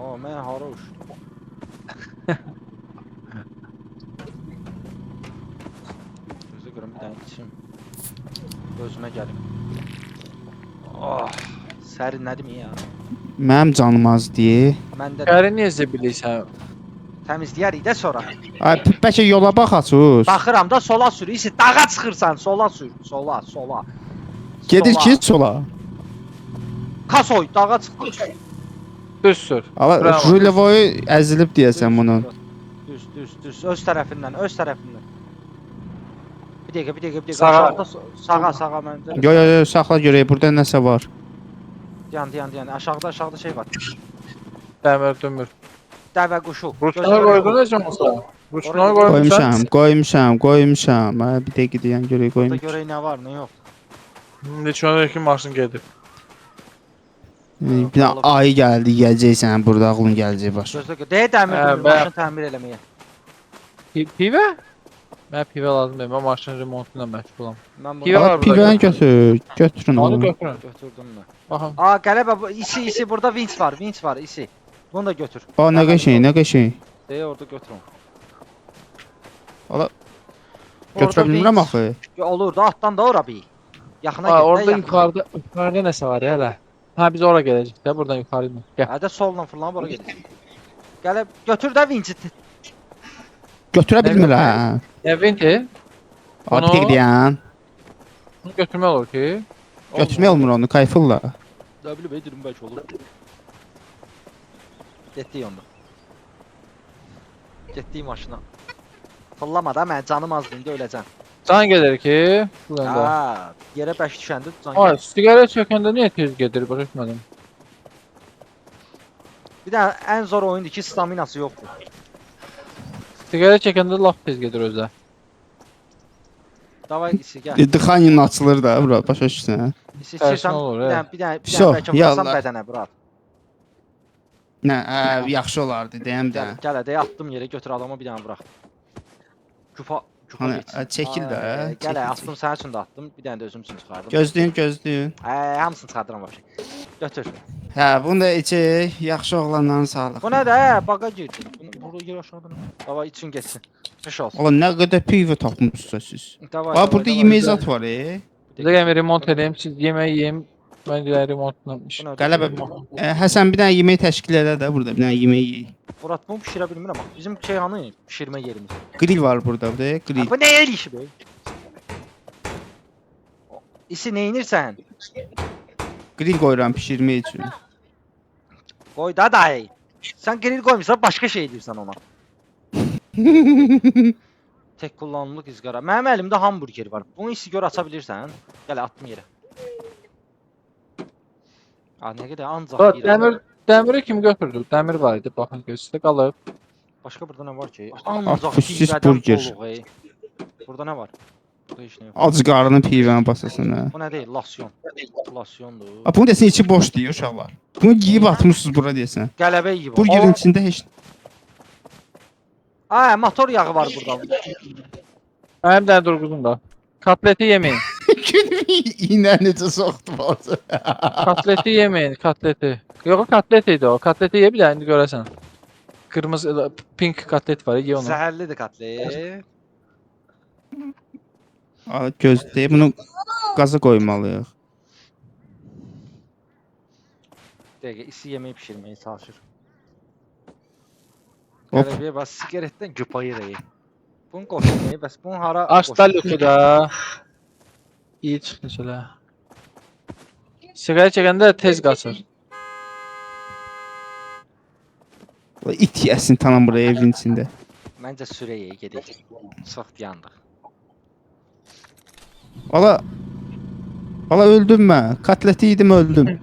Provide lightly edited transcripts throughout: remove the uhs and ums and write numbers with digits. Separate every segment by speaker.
Speaker 1: O, mən hara uçdum? Gözə görüm bir dənə içim. Gözümə gəlim. Oh, sərinlədim ya.
Speaker 2: Mənim canım azdı.
Speaker 1: Məndə də
Speaker 3: Qəri niyə zibilirsən?
Speaker 1: təmizləyərik də sonra.
Speaker 2: Ay, bəlkə yola baxasız.
Speaker 1: Baxıram da sola sür. İsi dağa çıxırsan, sola sür. Sola, sola.
Speaker 2: Gedir
Speaker 1: Sola.
Speaker 2: ki sola.
Speaker 1: Kasoy, dağa çıxdı.
Speaker 3: Düz sür.
Speaker 2: Ala
Speaker 3: Bravo.
Speaker 2: Rulevoyu əzilib deyəsən bunun.
Speaker 1: Düz. Öz tərəfindən, öz tərəfindən. Bir dəqiqə.
Speaker 3: Sağa.
Speaker 1: Aşağıda sağa məndə.
Speaker 2: Yo, saxla görək burada nəsə var.
Speaker 1: Dayan. Aşağıda şey var.
Speaker 3: Dəmir dümür.
Speaker 1: Dəvə quşu.
Speaker 3: Ruslar qoydun necə olsa? Ruslar qoymuşsan.
Speaker 2: Qoymuşam. Ha, bir dəqiqə deyən görək
Speaker 1: Burada
Speaker 2: qoymuş.
Speaker 1: görək nə var, nə yox.
Speaker 3: Neçə maşın gedib.
Speaker 2: Bir dənə ayı gəldi, yeyəcəksən burada ağlın gələcək baş.
Speaker 1: Gözlə, deyə dəmir
Speaker 3: Hə,
Speaker 1: dümür, maşın təmir eləməyə.
Speaker 3: Pivə? Mən pivə lazım deyil. Mən maşın remontuyla məşğulam.
Speaker 1: Mən
Speaker 3: Pivə
Speaker 1: bunu
Speaker 3: var
Speaker 2: Ala
Speaker 3: burada,
Speaker 2: pivəni götürün
Speaker 3: Onu
Speaker 2: onu.
Speaker 3: götürün.
Speaker 1: götürdüm mən.
Speaker 3: Baxın.
Speaker 1: Aa, qələbə, isi burada vinç var, isi. Bunu da götür.
Speaker 2: Bax nə qəşəng.
Speaker 1: Deyə orada götür onu.
Speaker 2: Ala
Speaker 1: Orada
Speaker 2: götürə bilmirəm
Speaker 1: vinç-
Speaker 2: axı.
Speaker 1: Olur da, altdan da ora bir. Yaxına
Speaker 3: Ha,
Speaker 1: get.
Speaker 3: orada yuxarıda nəsə var ya hələ. Ha, biz ora gedəcəyik də, buradan yuxarı inik. Gəl.
Speaker 1: Hədə solla fırlanıb ora gedir. Gəlib, götür də vinci.
Speaker 2: Götürə bilmir ha.
Speaker 3: Evinti.
Speaker 2: Ad deyən.
Speaker 3: Bunu götürmək olur ki.
Speaker 2: Götürmək olmur onu, kayfılla.
Speaker 1: Nə bilim, edirəm bəlkə olur. Getdik onda. Getdik maşına. Fırlama da, mən canım azdı, indi öləcəm.
Speaker 3: Can gedir ki. Burada.
Speaker 1: Haa, yerə bək düşəndə can
Speaker 3: Ay,
Speaker 1: gəlir.
Speaker 3: siqaret çəkəndə niyə tez gedir? Başa düşmədim.
Speaker 1: Bir də ən zor oyundur ki, staminası yoxdur.
Speaker 3: Siqaret çəkəndə lap tez gedir özə.
Speaker 1: Davay isi, gəl.
Speaker 2: Dıxanın açılır da bura, başa düşsən.
Speaker 1: İsi
Speaker 3: Tərsinə
Speaker 1: istəyirsən,
Speaker 3: olur,
Speaker 1: bir dənə
Speaker 2: So,
Speaker 1: bəlkə vursan
Speaker 2: yallah.
Speaker 1: bədənə, brat.
Speaker 2: Nə, yaxşı olardı deyəm də.
Speaker 1: Gəl hədə, atdım yerə, götür adamı bir dənə vuraq. Küpa
Speaker 2: Hani,
Speaker 1: geç.
Speaker 2: çəkil də,
Speaker 1: Gəl,
Speaker 2: çəkil,
Speaker 1: attım sənin üçün də attım, bir dənə də özüm üçün çıxardım.
Speaker 2: Gözləyin.
Speaker 1: Hamısını çıxardıram vəbşə. Götür.
Speaker 2: Hə, bunu da içək, yaxşı oğlanların sağlıq.
Speaker 1: Bu nədir? Baqa girdi. Bunu yer aşağıdan. Davay için geçsin. Qış olsun.
Speaker 2: Oğlum nə qədər pivə tapmışsınız siz.
Speaker 1: Davay.
Speaker 2: Bax burada yemək zat var,
Speaker 3: Bir də gəmi remont edeyim, siz yemək yeyim. Mən də remontlamış.
Speaker 2: Qələbə. Həsən bir dənə yemək təşkil edə də burada, bir dənə yemək yeyək.
Speaker 1: Murat bunu pişirə bilmirəm. Bax, bizim şey hanı? Pişirmə yerimiz.
Speaker 2: Grill var burada, grill.
Speaker 1: Bu nə el işi be? İsi nə edirsən?
Speaker 2: Grill qoyuram pişirmək üçün.
Speaker 1: Qoy da dayı. Sən grill qoymuşsan başqa şey edirsən ona. Tek kullanımlıq izqara. Mənim əlimdə hamburger var. Bunu isi gör aça bilirsən. Gəl atdım yerə. A nə qədər ancaq yeyirəm.
Speaker 3: Dəmiri kim götürdü? Dəmir var idi, baxın gözdə qalıb.
Speaker 1: Başqa burada nə var ki?
Speaker 2: Fusis burger.
Speaker 1: Burada nə var? Burada heç nə yox.
Speaker 2: Ac qarnını pivəni basasın ha.
Speaker 1: Bu nə deyil? Lasyon. Lasyondur.
Speaker 2: Bunu desən içi boş deyir uşaqlar. Bunu yeyib atmışsınız bura desən.
Speaker 1: Qələbə yeyib.
Speaker 2: Burgerin içində heç
Speaker 1: Ay, motor yağı var burada.
Speaker 3: Mənim də durğuzum da. Kotleti yeməyin.
Speaker 2: İynə necə soxdu bazı.
Speaker 3: Kotleti yeməyin, kotleti. Yox, kotlet idi o. Kotleti ye bir də indi görəsən. Qırmızı, pink kotlet var, ye onu.
Speaker 1: Zəhərlidir kotlet.
Speaker 2: Gözləyib bunu qaza qoymalıyıq.
Speaker 1: Dəqiqə, isi yeməyi pişirməyə çalışır.
Speaker 2: Hop.
Speaker 1: Qələbəyə bas, sigaretdən güpayır ey. Bunu qoşmayı, bəs bunu hara
Speaker 3: Aç da lütü da. İyi çıxdı şöyle. Siqaret çəkəndə tez qaçır.
Speaker 2: İt yesin tamam buraya evin içində.
Speaker 1: Məncə sürəyə gedək. Çox yandıq.
Speaker 2: Ala öldüm mən. Kotleti yedim öldüm.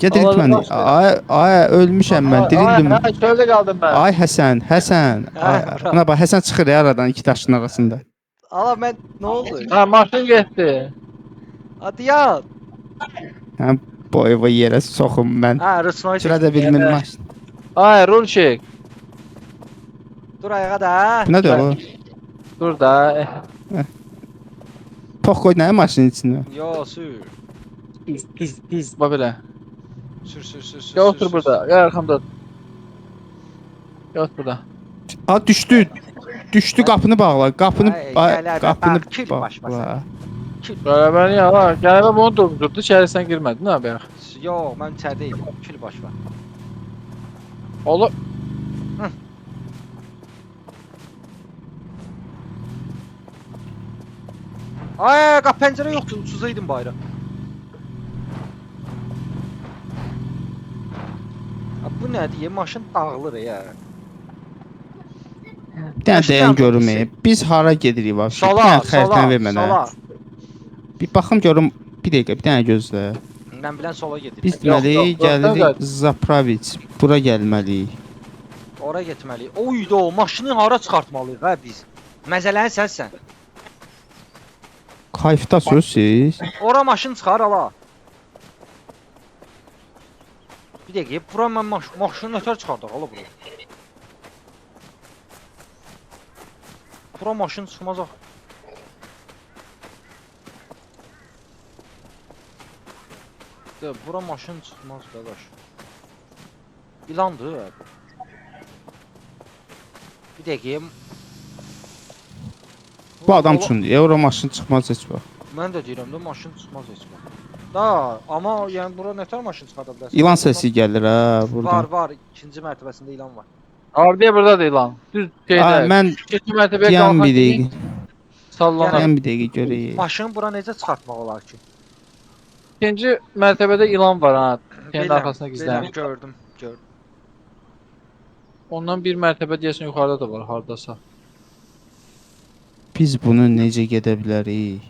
Speaker 2: Gedir
Speaker 3: Ala,
Speaker 2: məni.
Speaker 3: baş ver.
Speaker 2: Ay ölmüşəm mən, dirildim.
Speaker 3: Ay, çöldə qaldım mən.
Speaker 2: Ay Həsən. Ay,
Speaker 1: bura.
Speaker 2: buna bax Həsən çıxır ya aradan iki daşın arasında.
Speaker 1: Ala mən nə oldu?
Speaker 3: Ha, maşın getdi.
Speaker 1: Hadi ya.
Speaker 2: Hə bu evə yerə soxum mən.
Speaker 1: Ha, Rusnoy
Speaker 2: Sürə də bilmir
Speaker 3: Evet.
Speaker 2: maşın.
Speaker 3: Ay, rul çək.
Speaker 1: Dur ayağa da.
Speaker 2: Bu nədir o?
Speaker 3: Dur da.
Speaker 2: Tox qoy nə maşının içində?
Speaker 1: Yo, sür.
Speaker 3: Düz, bax belə.
Speaker 1: Sür.
Speaker 3: Gel otur burada. Gel arkamda. Otur. Gel otur burada.
Speaker 2: A düşdü. Düşdü, qapını bağla. Qapını
Speaker 1: Ay, gələr,
Speaker 2: qapını
Speaker 1: bax, kil baş
Speaker 2: bağla.
Speaker 1: basar.
Speaker 3: Qələbəni ya var. Qələbə bunu durdurdu. İçəri sən girmədin ha bayaq.
Speaker 1: Yox, mən içəridə idim. Kil baş var.
Speaker 3: Olur.
Speaker 1: Ay, qapı pəncərə yoxdur, uçsuz idim bayra. Bu nədir? Maşın dağılır ya.
Speaker 2: Bir dənə dayan görüm. Biz hara gedirik vəbsə? Bir dənə xəritəni ver mənə.
Speaker 1: sola.
Speaker 2: Bir baxım görüm. Bir dəqiqə, bir dənə gözlə.
Speaker 1: Mən bilən sola gedirik.
Speaker 2: Biz deməli
Speaker 3: yox,
Speaker 2: gəlirik
Speaker 3: yox.
Speaker 2: Zapravits. Bura gəlməliyik.
Speaker 1: Ora getməliyik. Oyda o maşını hara çıxartmalıyıq hə biz? Məzələni sənsən.
Speaker 2: Kayfdasınız siz?
Speaker 1: Ora maşın çıxar ala. Bir dəqiqə, bura mən maşını nətər çıxardaq ala bura? Bura maşın çıxmaz axı. De, bura maşın çıxmaz qardaş. İlandır. Bir dəqiqə.
Speaker 2: Bu adam üçün deyə ora maşın çıxmaz heç vaxt.
Speaker 1: Mən də deyirəm də maşın çıxmaz heç vaxt. Da, amma yəni bura nətər maşın çıxarda bilərsən?
Speaker 2: İlan səsi gəlir ha buradan.
Speaker 1: Var, ikinci mərtəbəsində ilan var.
Speaker 3: Ardiya burada da ilan. Düz
Speaker 2: Aa,
Speaker 3: şeydə.
Speaker 2: mən
Speaker 3: Keçi mərtəbəyə
Speaker 2: dayan
Speaker 3: qalxan
Speaker 2: bir dəqiqə.
Speaker 3: kimi sallanar.
Speaker 2: Dayan bir dəqiqə görəyik.
Speaker 1: Maşını bura necə çıxartmaq olar ki?
Speaker 3: İkinci mərtəbədə ilan var ha. Kendi
Speaker 1: Biləm,
Speaker 3: arxasına gizlənib.
Speaker 1: gördüm.
Speaker 3: Ondan bir mərtəbə deyəsən yuxarıda da var hardasa.
Speaker 2: Biz bunu necə gedə bilərik?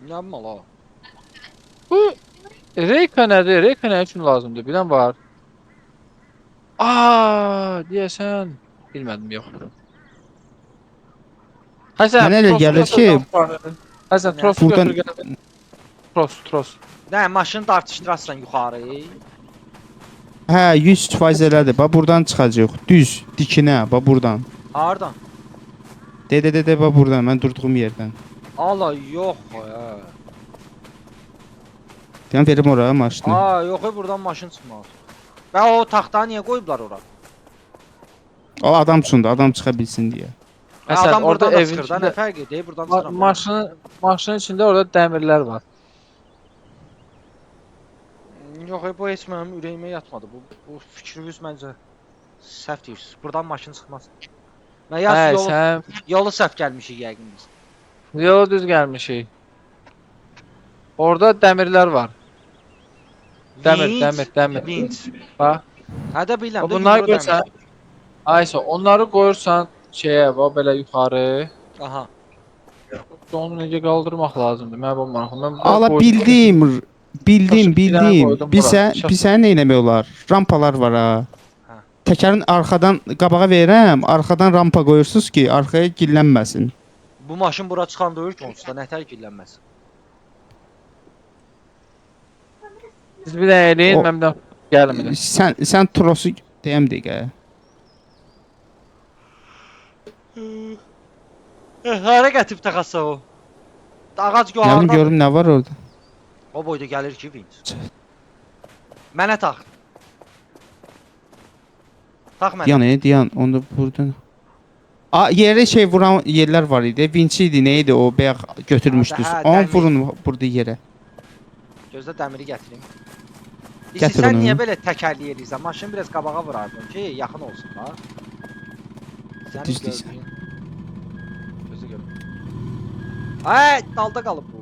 Speaker 1: Nə mal o?
Speaker 3: Bu Reyka nədir? Reyka nə üçün lazımdır? Bilən var. Aa, deyəsən bilmədim yox. Həsən,
Speaker 2: Mənə elə gəlir ki,
Speaker 3: Həsən, tros
Speaker 2: buradan-
Speaker 3: götür gəl. Tros.
Speaker 1: Nə, maşını dartışdırasan yuxarı.
Speaker 2: Hə, 100% elədir. Bax buradan çıxacaq. Düz, dikinə, bax buradan.
Speaker 1: Hardan?
Speaker 2: De, bax buradan, mən durduğum yerdən.
Speaker 1: Ala, yox ya.
Speaker 2: Deyən verim ora maşını.
Speaker 1: Aa, yox, buradan maşın çıxmaz. Və o taxtanı niyə qoyublar ora?
Speaker 2: O adam üçündür, adam çıxa bilsin deyə.
Speaker 3: Həsən,
Speaker 1: Adam
Speaker 3: orada
Speaker 1: buradan da
Speaker 3: evin
Speaker 1: çıxır da,
Speaker 3: içində
Speaker 1: nə fərq edir? Buradan çıxıram.
Speaker 3: maşının içində orada dəmirlər var.
Speaker 1: Yox, bu heç mənim ürəyimə yatmadı. Bu fikriniz məncə səhv deyirsiniz. Buradan maşın çıxmaz. Mən
Speaker 3: Hə,
Speaker 1: yaz
Speaker 3: sən
Speaker 1: yolu səhv gəlmişik yəqin biz.
Speaker 3: yolu düz gəlmişik. Orada dəmirlər var. Dəmir.
Speaker 1: Vinç.
Speaker 3: Bax.
Speaker 1: Hə də biləm. də
Speaker 3: Bunları
Speaker 1: yumru
Speaker 3: qoysan.
Speaker 1: dəmir.
Speaker 3: Aysə, onları qoyursan şeyə, bax belə yuxarı.
Speaker 1: Aha.
Speaker 3: Onu necə qaldırmaq lazımdır? Mən bu maraqlı. Mən
Speaker 2: Ala bildim.
Speaker 3: Daşı bir dənə
Speaker 2: Bildim.
Speaker 3: qoydum bura.
Speaker 2: Bizə nə eləmək olar? Rampalar var ha.
Speaker 1: Hə.
Speaker 2: Təkərin arxadan qabağa verəm, arxadan rampa qoyursunuz ki, arxaya gillənməsin.
Speaker 1: Bu maşın bura çıxan deyil ki, onsuz da nətər gillənməz.
Speaker 3: Siz bir də eləyin,
Speaker 2: O-
Speaker 3: mən bir də gəlim elə.
Speaker 2: Sən trosu deyəm dəqiqə.
Speaker 1: Hara gətirib taxasa o? Ağac
Speaker 2: Nə bilim
Speaker 1: yuxarıdan.
Speaker 2: görüm nə var orada.
Speaker 1: O boyda gəlir ki, vinç. Mənə tax. Tax mənə.
Speaker 2: Dayan, onu buradan. A, yerə şey vuran yerlər var idi. Vinçi idi, nə idi o? Bayaq götürmüşdünüz.
Speaker 1: Hə,
Speaker 2: Onu
Speaker 1: dəmir.
Speaker 2: vurun burada yerə.
Speaker 1: Gözlə dəmiri gətirim.
Speaker 2: Gətir
Speaker 1: Sən
Speaker 2: onu.
Speaker 1: niyə belə təkərli eləyirsən? Maşını biraz qabağa vurardın ki, yaxın olsun da. Sənin
Speaker 2: Düz deyirsən.
Speaker 1: gördüyün- Gözü gör. Ay, dalda qalıb bu.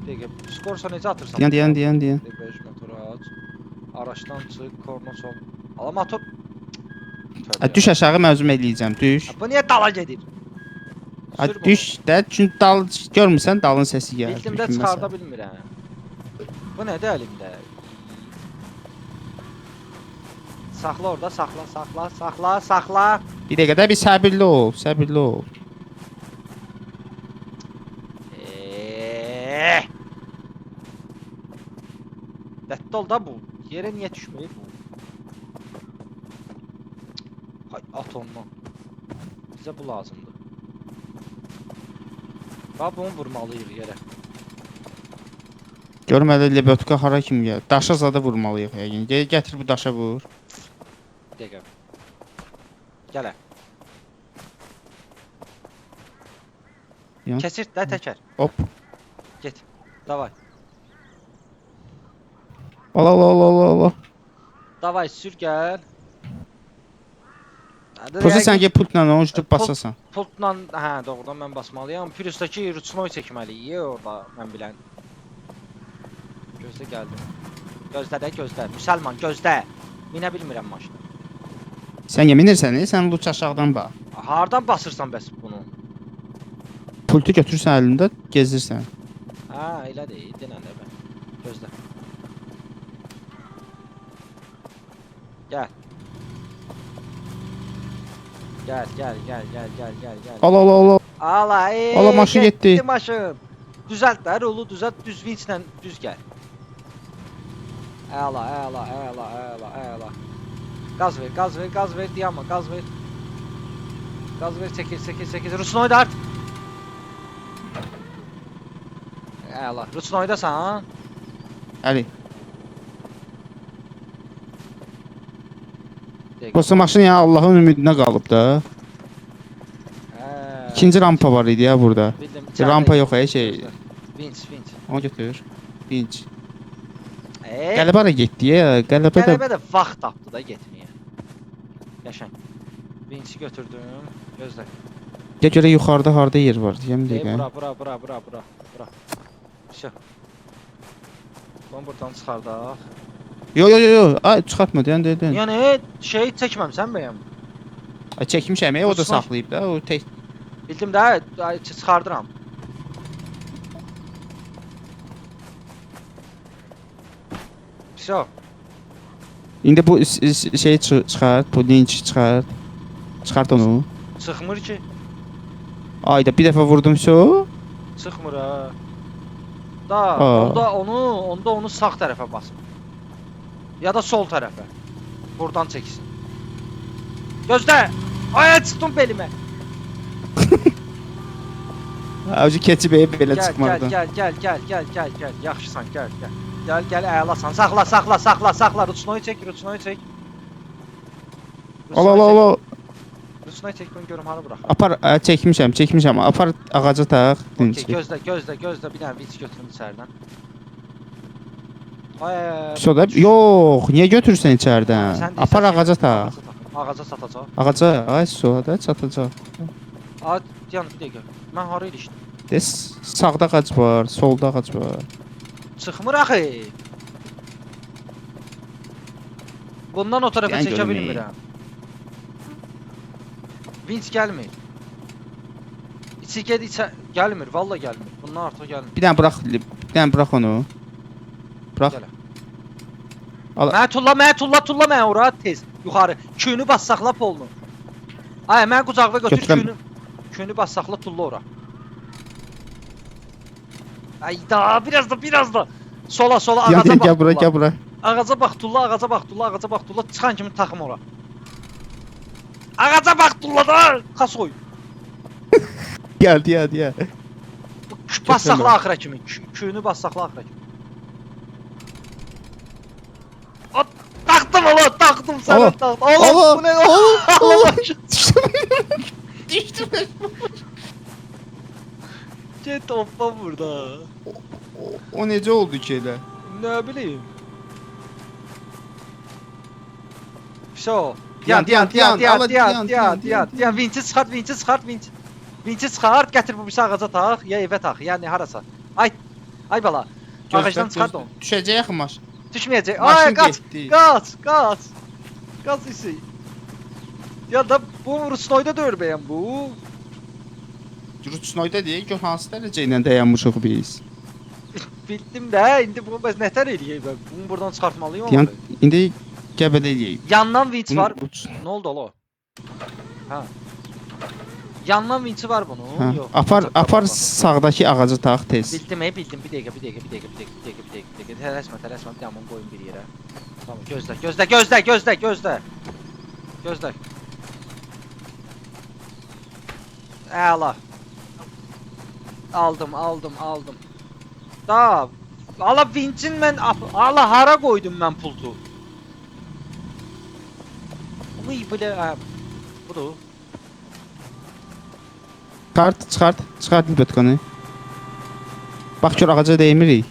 Speaker 1: Dəqiqə, skorsa necə atırsan?
Speaker 2: Dayan.
Speaker 1: Degaj motoru aç. Araçdan çıx, korna sol. Ala motor.
Speaker 2: A, düş aşağı məzum eləyəcəm, düş.
Speaker 1: Bu niyə dala gedir?
Speaker 2: A,
Speaker 1: Sür bu.
Speaker 2: düş də, çünki dal görmürsən dalın səsi gəlir.
Speaker 1: Bildimdə çıxarda bilmirəm. Bu nədir əlimdə? Saxla orada, saxla.
Speaker 2: Bir dəqiqə də bir səbirli ol, səbirli ol.
Speaker 1: Dəttə ol da bu. Yerə niyə düşmür bu? Hay, at ondan. Bizə bu lazımdır. Bax, bunu vurmalıyıq yerə.
Speaker 2: Görməli Lebiotka hara kimi gəl. Daşa zada vurmalıyıq yəqin. Gətir bu daşa vur.
Speaker 1: Bir dəqiqə. Gələ.
Speaker 2: Yan.
Speaker 1: Keçir də təkər.
Speaker 2: Hop.
Speaker 1: Get. Davay.
Speaker 2: Ala.
Speaker 1: Davay sür gəl.
Speaker 2: Prosta sən gəl pultla onu ucub basasan.
Speaker 1: Pultla, hə, doğrudan mən basmalıyam. Pürüstəki ruçnoy çəkməliyik orada mən bilən. Gözlə gəldim. Gözlə də gözlə. Müsəlman gözlə. Minə bilmirəm maşına.
Speaker 2: Sən yeminirsən, sən luç aşağıdan bax.
Speaker 1: Hardan basırsan bəs bunu?
Speaker 2: Pultu götürsən əlində, gezirsən.
Speaker 1: Hə, elədir. Denəndə mən. Gözlə. Gəl. Gəl.
Speaker 2: Ala.
Speaker 1: Ala,
Speaker 2: Ala, maşın getdi.
Speaker 1: Maşın. Düzəlt də, rolu düzəlt, düz vinçlə düz gəl. Əla. Qaz ver, dayanma, qaz ver. Qaz ver, çəkil. Ruçnoy da art. Əla, Ruçnoydasan?
Speaker 2: Əli. Prosta maşın ya Allahın ümidinə qalıb da. İkinci rampa var idi ya burada.
Speaker 1: Bildim.
Speaker 2: Rampa yox şey.
Speaker 1: Vinç.
Speaker 2: Onu götür. Vinç. Qələbə də getdi ya. Qələbə
Speaker 1: də vaxt tapdı da getməyə. Yaşan. Vinçi götürdüm. Gözlə.
Speaker 2: Ya görə yuxarıda harda yer var deyəm dəqiqə.
Speaker 1: Bura. Şö. Bunu buradan çıxardaq.
Speaker 2: Yo. Ay çıxartma deyən dedin.
Speaker 1: Yəni şey çəkməmsən bəyəm?
Speaker 2: Ay çəkmişəm, o da saxlayıb da. O tək.
Speaker 1: Bildim də, çıxardıram. Şö.
Speaker 2: İndi bu şey çıxart, bu linç çıxart. Çıxart onu.
Speaker 1: Çıxmır ki.
Speaker 2: Ayda bir dəfə vurdum şo.
Speaker 1: Çıxmır ha. Da, onda onu sağ tərəfə basın. Ya da sol tərəfə. Buradan çəksin. Gözlə! Ay, çıxdım belimə.
Speaker 2: Avcı keçib belə çıxmadı.
Speaker 1: Gəl. Yaxşısan, gəl. Gəl, əlasan. Saxla. Ruçnoyu çək.
Speaker 2: Ala.
Speaker 1: Ruçnoyu çək, bunu görüm hara burax.
Speaker 2: Apar, çəkmişəm. Apar ağaca taq.
Speaker 1: Okey, gözlə. Bir dənə vinç götürüm içəridən. Ay.
Speaker 2: Şoda yox, niyə götürsən içəridən? Apar ağaca taq.
Speaker 1: Ağaca satacaq.
Speaker 2: Ağaca, ay soda çatacaq.
Speaker 1: Ay, yan bir dəqiqə. Mən hara ilişdim?
Speaker 2: Des sağda ağac var, solda ağac var.
Speaker 1: Çıxmır axı. Bundan o tərəfə
Speaker 2: Sən
Speaker 1: çəkə
Speaker 2: görməyim.
Speaker 1: bilmirəm. Vinç gəlmir. İçə gəlmir, valla gəlmir. Bundan artıq gəlmir.
Speaker 2: Bir dənə burax onu. Burax.
Speaker 1: Gələ.
Speaker 2: Al.
Speaker 1: Mənə tulla mənə ora tez. Yuxarı. Küyünü bas saxla polunu. Ay, mən qucaqda götür
Speaker 2: Götürəm.
Speaker 1: küyünü bas saxla tulla ora. Ay da, biraz da. Sola ağaca bax.
Speaker 2: Gəl bura.
Speaker 1: Ağaca bax tulla. Çıxan kimi taxım ora. Ağaca bax tulla da. Xasoy.
Speaker 2: Gəl.
Speaker 1: Bas saxla axıra kimi. Küyünü bas saxla axıra kimi. Taxdım sənə taxdım. Allah, bu nə? Allah.
Speaker 2: Düşdüm.
Speaker 1: Get topla burada.
Speaker 2: O necə oldu ki elə?
Speaker 1: Nə bilim. Şo.
Speaker 2: Diyan.
Speaker 1: Vinçi çıxart. Vinçi çıxart, gətir bu bir ağaca tax, ya evə tax, yəni harasa. Ay bala. Ağacdan çıxart onu.
Speaker 2: Düşəcək axı maşın.
Speaker 1: Düşməyəcək.
Speaker 2: Maşın
Speaker 1: Ay,
Speaker 2: getdi.
Speaker 1: Qaç isi. Ya da bu Rusnoyda döyür bəyəm bu.
Speaker 2: Ruçnoyda deyək, gör hansı dərəcə ilə dayanmışıq biz.
Speaker 1: Bildim də, indi bunu bəs nətər eləyək mən? Bunu buradan çıxartmalıyım
Speaker 2: Yəni
Speaker 1: onu.
Speaker 2: indi qəbələ eləyək.
Speaker 1: Yandan vinç
Speaker 2: Bunu-
Speaker 1: var. Nə oldu ola? Hə. Yandan vinçi var bunun. Yox.
Speaker 2: Apar sağdakı ağacı taq tez.
Speaker 1: Bildim. Bir dəqiqə. Tələsmə, bir dənə bunu qoyun bir yerə. Tamam, gözlə. Əla. Aldım. Da Allah vincin mən Allah hara qoydum mən pultu? Uy belə budur.
Speaker 2: Çıxart libetkanı. Bax gör ağaca değmirik.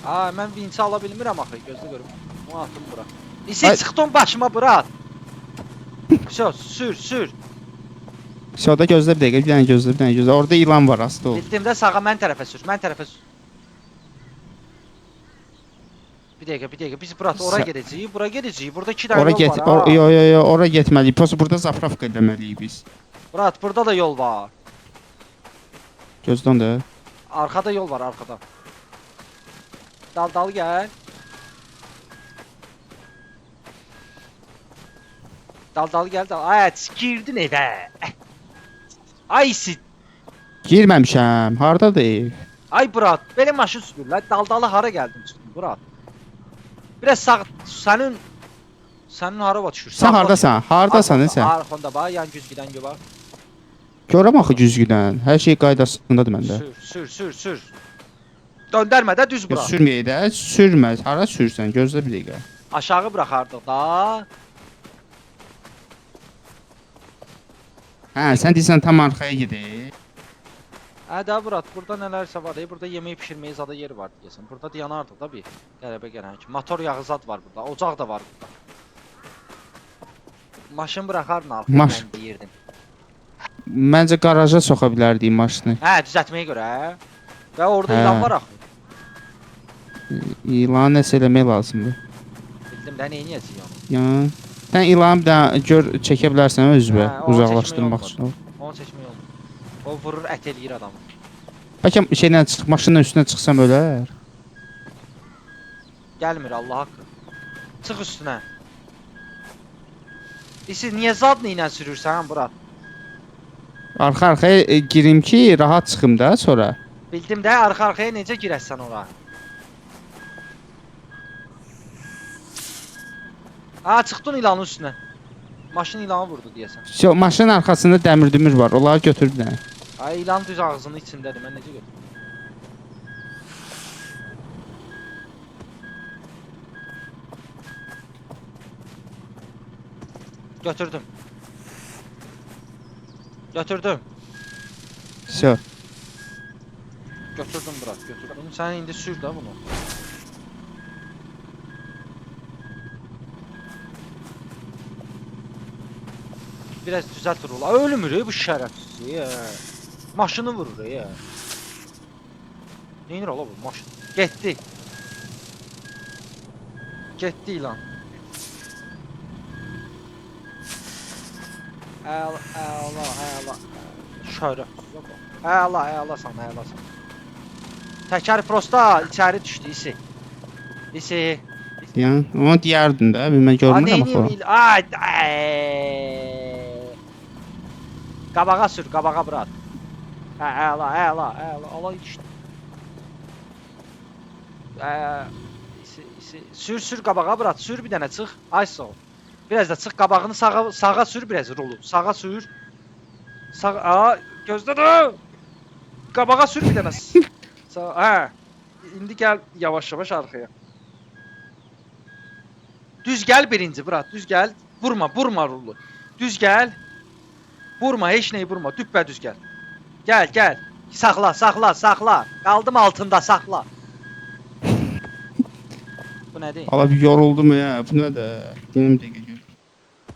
Speaker 1: Mən vinci ala bilmirəm axı, gözlə görüm. Onu atım bura.
Speaker 2: Ay.
Speaker 1: İsi çıxdın başıma bırak. Всё, sür.
Speaker 2: Şurada gözlə bir dəqiqə, bir dənə gözlə. Orada ilan var aslı ol.
Speaker 1: Bildim də sağa mən tərəfə sür, sür. Bir dəqiqə, biz bura ora gedəcəyik, bura gedəcəyik. Burada 2 dənə
Speaker 2: Ora
Speaker 1: yol
Speaker 2: get.
Speaker 1: var.
Speaker 2: Yo, ora getməliyik. Prosta burada zapravka eləməliyik biz.
Speaker 1: Murat, burada da yol var.
Speaker 2: Gözdən də.
Speaker 1: Arkada yol var, arkada. Dal gəl. Dal gəl. Ay, girdin evə. Ay sit.
Speaker 2: Girməmişəm. Hardadır ev?
Speaker 1: Ay Murat, belə maşın sürürlər. Daldalı hara gəldin çıxdın Murat? Biraz sağ sənin hara va düşür?
Speaker 2: Sən hardasan? Hardasan sən?
Speaker 1: Arxanda bax, yan güzgüdən gör.
Speaker 2: Görəm axı güzgüdən. Hər şey qaydasındadır məndə.
Speaker 1: Sür. Döndərmə də düz bura.
Speaker 2: Sürməyə də, sürməz. Hara sürsən? Gözlə bir dəqiqə.
Speaker 1: Aşağı buraxardıq da.
Speaker 2: Hə, sən deyirsən tam arxaya gedək.
Speaker 1: Də Murat, burada nələrsə var. Burada yemək bişirməyə zada yer var deyəsən. Burada dayanardıq da bir qəribə gələn ki. Motor yağı zad var burada. Ocaq da var burada. Maşın buraxardın arxaya mən deyirdim.
Speaker 2: Məncə qaraja soxa bilərdik maşını.
Speaker 1: Düzəltməyə görə. Və orada ilan var axı.
Speaker 2: İlanı nəsə eləmək lazımdır.
Speaker 1: Bildim də, neyniyəcək onu?
Speaker 2: Yəni, sən ilanı bir dənə gör çəkə bilərsən özünə uzaqlaşdırmaq üçün.
Speaker 1: Onu çəkmək olmur. O vurur, ət eləyir adamı.
Speaker 2: Bəlkə şeylə çıx, maşının üstünə çıxsam ölər.
Speaker 1: Gəlmir Allah haqqı. Çıx üstünə. Siz niyə zadla ilə sürürsən Murat?
Speaker 2: Arxa-arxaya girim ki, rahat çıxım da sonra.
Speaker 1: Bildim də, arxa-arxaya necə girəsən ora? Çıxdın ilanın üstünə. Maşın ilanı vurdu deyəsən.
Speaker 2: Maşının arxasında dəmir dümür var. Onları götür bir dənə.
Speaker 1: Ay ilan düz ağzının içindədir. Mən necə götürüm? Götürdüm.
Speaker 2: Всё.
Speaker 1: Götürdüm Murat, götürdüm. Sən indi sür də bunu. Biraz düzelt rolu. Ölmür bu şərəfsiz. Maşını vurur ya. Neynir ola bu maşın? Getdi ilan. Əla. Şərəfsiz. Əla sən. Təkər prosta içəri düşdü isi.
Speaker 2: Yəni, onu deyərdin də, mən görmürəm axı.
Speaker 1: Qabağa sür, qabağa Murat. Əla. Allah düşdü. Sür qabağa Murat, sür bir dənə çıx. Ay sağ ol. Biraz da çıx qabağını sağa sür biraz rolu. Sağa sür. Gözlə də. Qabağa sür bir dənə. İndi gəl yavaş-yavaş arxaya. Düz gəl birinci Murat, düz gəl. Vurma rolu. Düz gəl. Vurma, heç nəyi vurma. Düppə düz gəl. Gəl. Saxla. Qaldım altında, saxla. Bu nədir?
Speaker 2: Ala bir yoruldum ya. Bu nə də? Deyim dəqiqə